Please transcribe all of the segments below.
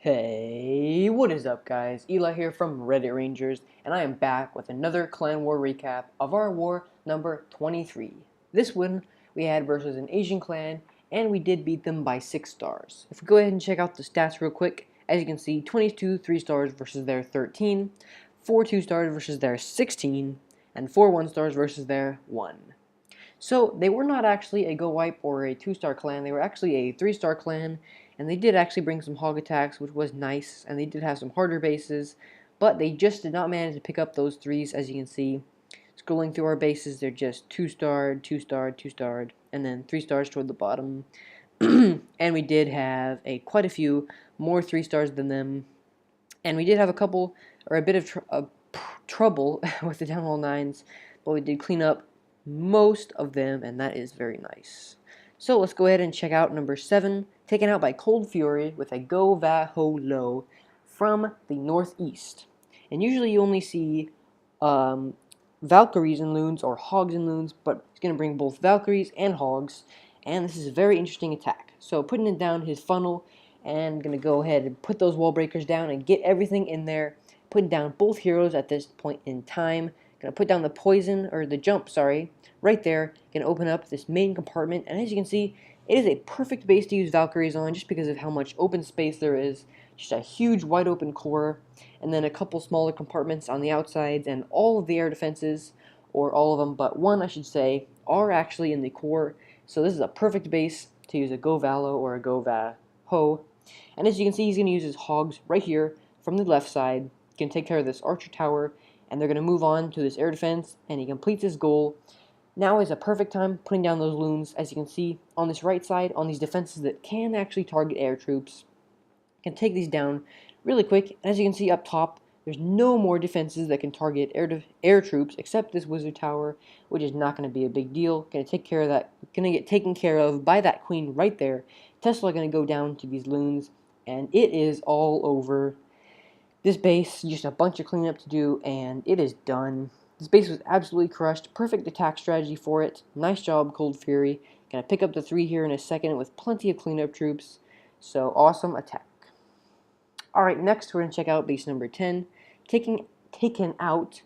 Hey, what is up guys? Eli here from Reddit Rangers, and I am back with another clan war recap of our war number 23. This one we had versus an Asian clan, and we did beat them by 6 stars. If we go ahead and check out the stats real quick, as you can see, 22 3 stars versus their 13, 4 2 stars versus their 16, and 4 1 stars versus their 1. So they were not actually a Go Wipe or a 2-star clan, they were actually a 3-star clan, and they did actually bring some hog attacks, which was nice, and they did have some harder bases, but they just did not manage to pick up those 3s, as you can see. Scrolling through our bases, they're just 2-starred, 2-starred, 2-starred, and then 3 stars toward the bottom. And we did have quite a few more 3 stars than them, and we did have a bit of trouble with the Downwall 9s, but we did clean up most of them, and that is very nice. So let's go ahead and check out number 7, taken out by Cold Fury with a GoHo low from the northeast. And usually you only see Valkyries and loons or hogs and loons, but he's going to bring both Valkyries and hogs, and this is a very interesting attack. So putting it down his funnel, and going to go ahead and put those wall breakers down and get everything in there, putting down both heroes at this point in time. Going to put down the poison, or the jump, sorry, right there. Going to open up this main compartment, and as you can see, it is a perfect base to use Valkyries on just because of how much open space there is. Just a huge wide open core, and then a couple smaller compartments on the outsides, and all of the air defenses, or all of them but one I should say, are actually in the core. So this is a perfect base to use a GoValo or a GoHo. And as you can see, he's going to use his hogs right here from the left side. He can take care of this archer tower, and they're going to move on to this air defense, and he completes his goal. Now is a perfect time putting down those loons, as you can see on this right side, on these defenses that can actually target air troops. Can take these down really quick, and as you can see up top, there's no more defenses that can target air troops except this wizard tower, which is not going to be a big deal. Going to take care of that. Going to get taken care of by that queen right there. Tesla going to go down to these loons, and it is all over. This base, just a bunch of cleanup to do, and it is done. This base was absolutely crushed. Perfect attack strategy for it. Nice job, Cold Fury. Gonna pick up the 3 here in a second with plenty of cleanup troops. So awesome attack. Alright, next we're gonna check out base number 10. Taken out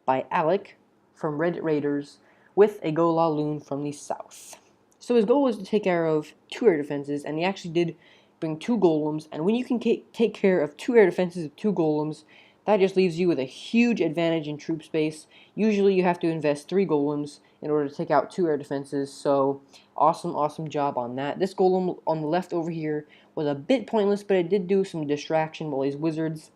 by Alec from Reddit Raiders with a Gola loon from the south. So his goal was to take care of 2 air defenses, and he actually did bring 2 golems, and when you can take care of 2 air defenses of 2 golems, that just leaves you with a huge advantage in troop space. Usually you have to invest 3 golems in order to take out 2 air defenses, so awesome job on that. This golem on the left over here was a bit pointless, but it did do some distraction while these wizards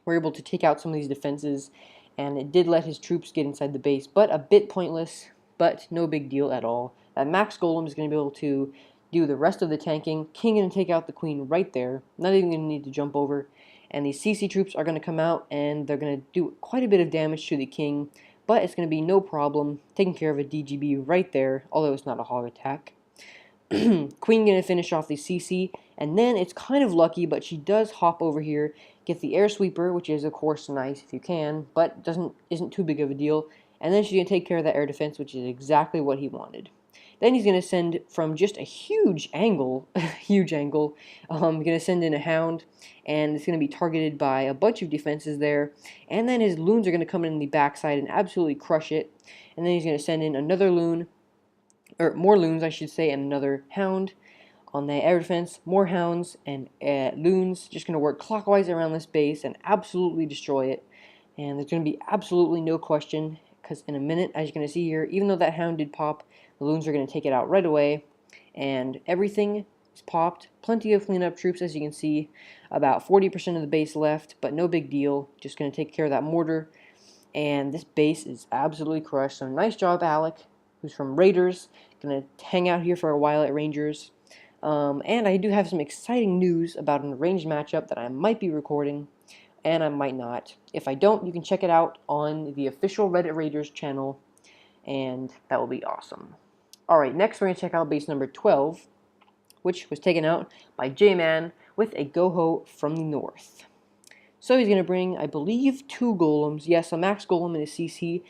were able to take out some of these defenses, and it did let his troops get inside the base, but a bit pointless, but no big deal at all. That max golem is going to be able to do the rest of the tanking. King going to take out the queen right there, not even going to need to jump over, and these CC troops are going to come out, and they're going to do quite a bit of damage to the king, but it's going to be no problem taking care of a DGB right there, although it's not a hog attack. Queen going to finish off the CC, and then it's kind of lucky, but she does hop over here, get the air sweeper, which is of course nice if you can, but isn't too big of a deal, and then she's going to take care of that air defense, which is exactly what he wanted. Then he's going to send from just a huge angle, going to send in a hound, and it's going to be targeted by a bunch of defenses there, and then his loons are going to come in the backside and absolutely crush it, and then he's going to send in another loon, or more loons I should say, and another hound on the air defense, more hounds and loons, just going to work clockwise around this base and absolutely destroy it, and there's going to be absolutely no question, because in a minute, as you're going to see here, even though that hound did pop, the loons are going to take it out right away, and everything is popped. Plenty of cleanup troops, as you can see. About 40% of the base left, but no big deal. Just going to take care of that mortar, and this base is absolutely crushed. So nice job, Alec, who's from Raiders. Going to hang out here for a while at Rangers. And I do have some exciting news about an arranged matchup that I might be recording, and I might not. If I don't, you can check it out on the official Reddit Raiders channel, and that will be awesome. Alright, next we're going to check out base number 12, which was taken out by J-Man with a GoHo from the north. So he's going to bring, I believe, 2 golems. Yes, a max golem and a CC,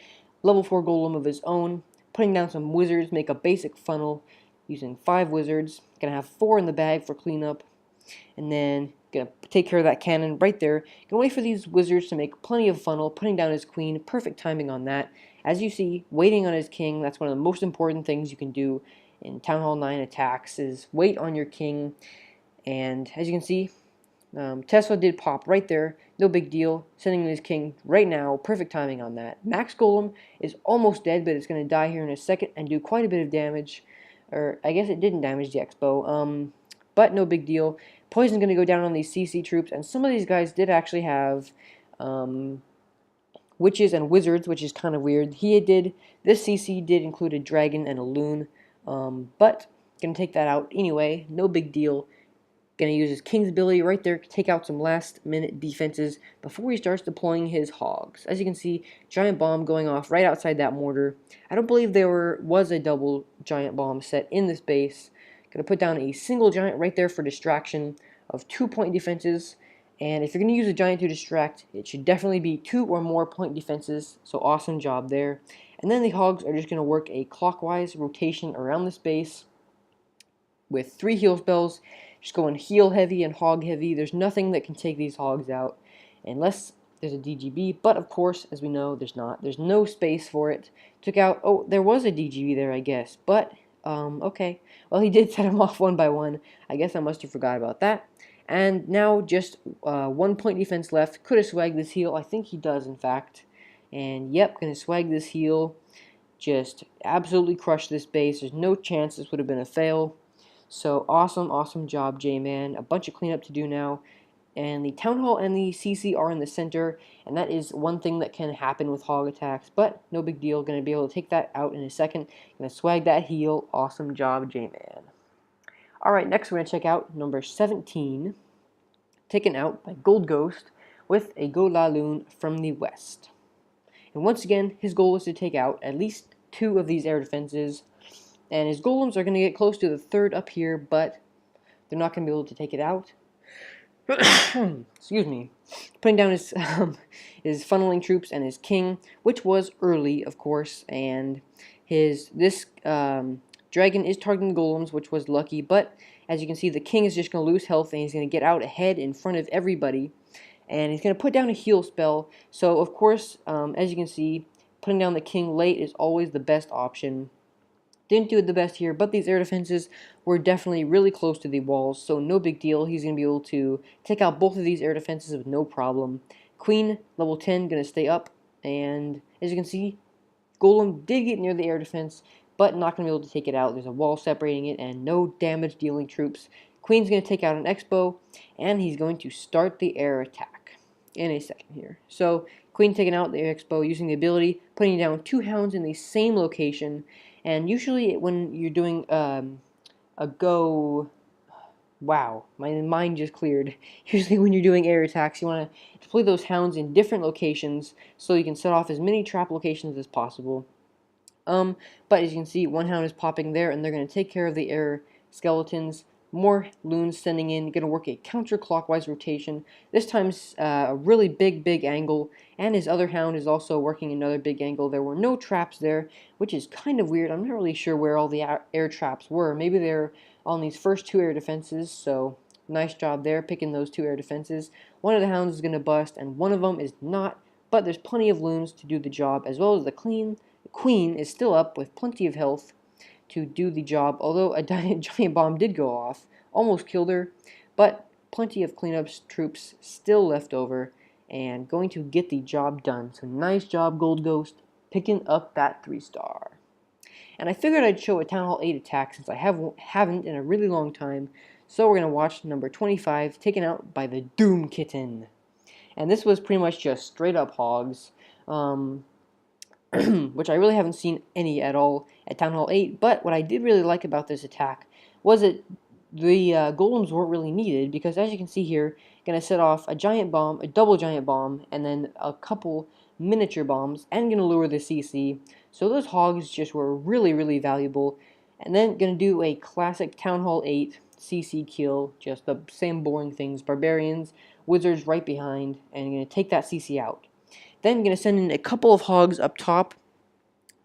level 4 golem of his own, putting down some wizards, make a basic funnel using 5 wizards. Going to have 4 in the bag for cleanup, and then going Gonna take care of that cannon right there. Gonna wait for these wizards to make plenty of funnel, putting down his queen. Perfect timing on that. As you see, waiting on his king. That's one of the most important things you can do in Town Hall 9 attacks is wait on your king. And as you can see, Tesla did pop right there. No big deal. Sending his king right now. Perfect timing on that. Max Golem is almost dead, but it's going to die here in a second and do quite a bit of damage. Or I guess it didn't damage the Expo. But no big deal. Poison's going to go down on these CC troops, and some of these guys did actually have witches and wizards, which is kind of weird. This CC did include a dragon and a loon, but going to take that out anyway. No big deal. Going to use his king's ability right there to take out some last minute defenses before he starts deploying his hogs. As you can see, giant bomb going off right outside that mortar. I don't believe there was a double giant bomb set in this base. Going to put down a single giant right there for distraction of 2-point defenses. And if you're going to use a giant to distract, it should definitely be 2 or more point defenses. So awesome job there. And then the hogs are just going to work a clockwise rotation around this base with 3 heal spells. Just going heal heavy and hog heavy. There's nothing that can take these hogs out unless there's a DGB, but of course, as we know, there's not. There's no space for it. Took out, oh, there was a DGB there, I guess, but, okay. Well, he did set them off one by one. I guess I must have forgot about that. And now just 1-point defense left. Could have swagged this heal. I think he does, in fact. And yep, gonna swag this heal. Just absolutely crush this base. There's no chance this would have been a fail. So awesome job, J-Man. A bunch of cleanup to do now. And the Town Hall and the CC are in the center, and that is one thing that can happen with hog attacks, but no big deal. Going to be able to take that out in a second. Going to swag that heal. Awesome job, J-Man. Alright, next we're going to check out number 17, taken out by GoldGhost with a Golaloon from the west. And once again, his goal is to take out at least 2 of these air defenses. And his golems are going to get close to the 3rd up here, but they're not going to be able to take it out. Excuse me. Putting down his funneling troops and his king, which was early, of course. And this dragon is targeting the golems, which was lucky. But as you can see, the king is just going to lose health, and he's going to get out ahead in front of everybody. And he's going to put down a heal spell. So, of course, as you can see, putting down the king late is always the best option. Didn't do it the best here, but these air defenses were definitely really close to the walls, so no big deal. He's going to be able to take out both of these air defenses with no problem. Queen, level 10, going to stay up, and as you can see, Golem did get near the air defense, but not going to be able to take it out. There's a wall separating it, and no damage dealing troops. Queen's going to take out an Expo, and he's going to start the air attack in a second here. So, Queen taking out the Expo using the ability, putting down 2 hounds in the same location. And usually when you're doing wow, my mind just cleared. Usually when you're doing air attacks, you want to deploy those hounds in different locations so you can set off as many trap locations as possible. But as you can see, 1 hound is popping there, and they're going to take care of the air skeletons. More loons sending in, going to work a counterclockwise rotation. This time's a really big angle, and his other hound is also working another big angle. There were no traps there, which is kind of weird. I'm not really sure where all the air traps were. Maybe they're on these first 2 air defenses, so nice job there, picking those 2 air defenses. One of the hounds is going to bust, and one of them is not, but there's plenty of loons to do the job, as well as the queen is still up with plenty of health to do the job, although a giant bomb did go off, almost killed her, but plenty of cleanup troops still left over and going to get the job done. So nice job, GoldGhost, picking up that 3-star. And I figured I'd show a Town Hall 8 attack since I haven't in a really long time, so we're going to watch number 25 taken out by the Doom Kitten. And this was pretty much just straight up hogs. Which I really haven't seen any at all at Town Hall 8, but what I did really like about this attack was that the golems weren't really needed, because as you can see here, going to set off a giant bomb, a double giant bomb, and then a couple miniature bombs, and going to lure the CC. So those hogs just were really valuable. And then going to do a classic Town Hall 8 CC kill, just the same boring things, barbarians, wizards right behind, and going to take that CC out. Then going to send in a couple of hogs up top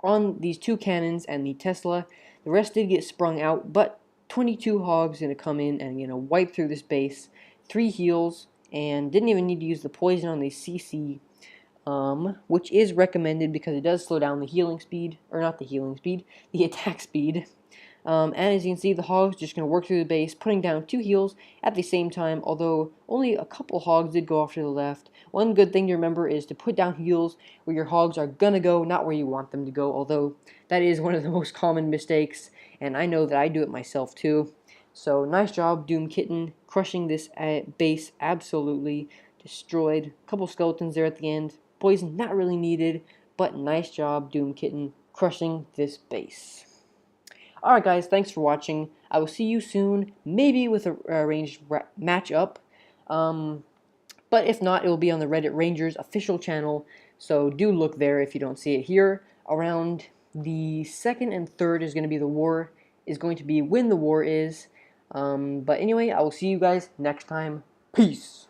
on these 2 cannons and the Tesla. The rest did get sprung out, but 22 hogs going to come in and going to wipe through this base. 3 heals, and didn't even need to use the poison on the CC, which is recommended because it does slow down the healing speed, or not the healing speed, the attack speed. And as you can see, the hog's just going to work through the base, putting down 2 heals at the same time, although only a couple hogs did go off to the left. One good thing to remember is to put down heals where your hogs are going to go, not where you want them to go, although that is one of the most common mistakes, and I know that I do it myself too. So nice job, Doom Kitten, crushing this base absolutely. Destroyed. A couple skeletons there at the end. Poison not really needed, but nice job, Doom Kitten, crushing this base. Alright guys, thanks for watching. I will see you soon, maybe with a ranged matchup. But if not, it will be on the Reddit Rangers official channel, so do look there if you don't see it here. Around the 2nd and 3rd is going to be when the war is. But anyway, I will see you guys next time. Peace!